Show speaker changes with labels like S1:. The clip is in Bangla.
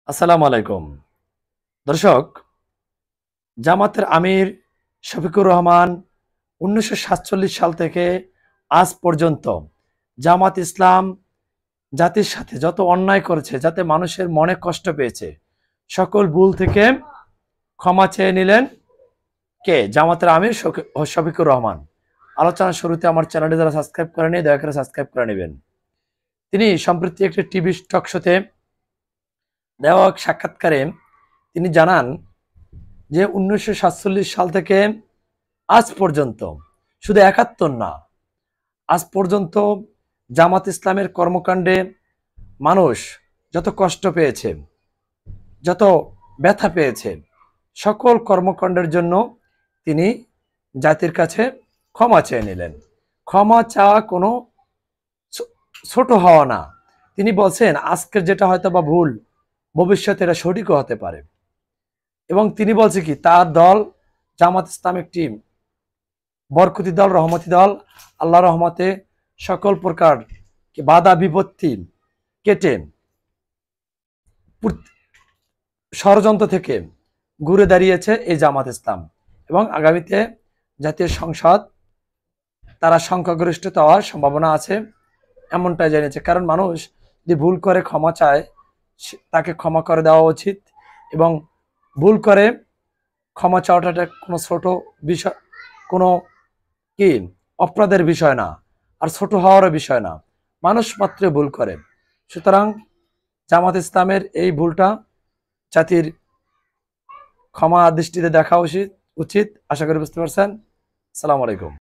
S1: আসসালামু আলাইকুম দর্শক। জামাতের আমির শফিকুর রহমান 1947 সাল থেকে আজ পর্যন্ত জামাত ইসলাম জাতির সাথে যত অন্যায় করেছে, যাতে মানুষের মনে কষ্ট পেয়েছে, সকল ভুল থেকে ক্ষমা চেয়ে নিলেন কে? জামাতের আমির শফিকুর রহমান। আলোচনার শুরুতে আমার চ্যানেলটি যারা সাবস্ক্রাইব করেনি দয়া করে সাবস্ক্রাইব করে নেবেন। তিনি সম্প্রতি একটি টিভি টক শোতে দেওয়া এক সাক্ষাৎকারে তিনি জানান যে 1947 সাল থেকে আজ পর্যন্ত, শুধু 71 না, আজ পর্যন্ত জামাত ইসলামের কর্মকাণ্ডে মানুষ যত কষ্ট পেয়েছে, যত ব্যথা পেয়েছে, সকল কর্মকাণ্ডের জন্য তিনি জাতির কাছে ক্ষমা চেয়ে নিলেন। ক্ষমা চাওয়া কোনো ছোট হওয়া না। তিনি বলছেন আজকের যেটা হয়তো বা ভুল, ভবিষ্যতে এটা সঠিকও হতে পারে। এবং তিনি বলছে কি, তার দল জামাত ইসলাম একটি বরকতি দল, রহমতি দল। আল্লাহ রহমতে সকল প্রকার বাধা বিপত্তি কেটে ষড়যন্ত্র থেকে ঘুরে দাঁড়িয়েছে এই জামাত ইসলাম। এবং আগামীতে জাতীয় সংসদ তারা সংখ্যাগরিষ্ঠতা হওয়ার সম্ভাবনা আছে, এমনটাই জানিয়েছে। কারণ মানুষ যদি ভুল করে ক্ষমা চায়, তাকে ক্ষমা করে দেওয়া উচিত। এবং ভুল করে ক্ষমা চাওয়াটা কোনো ছোট বিষয়, কোনো কি অপরাধের বিষয় না, আর ছোট হওয়ারও বিষয় না। মানুষ মাত্র ভুল করে। সুতরাং জামাত ইসলামের এই ভুলটা জাতির ক্ষমা দৃষ্টিতে দেখা উচিত। আশা করি বুঝতে পারছেন। আসসালামু আলাইকুম।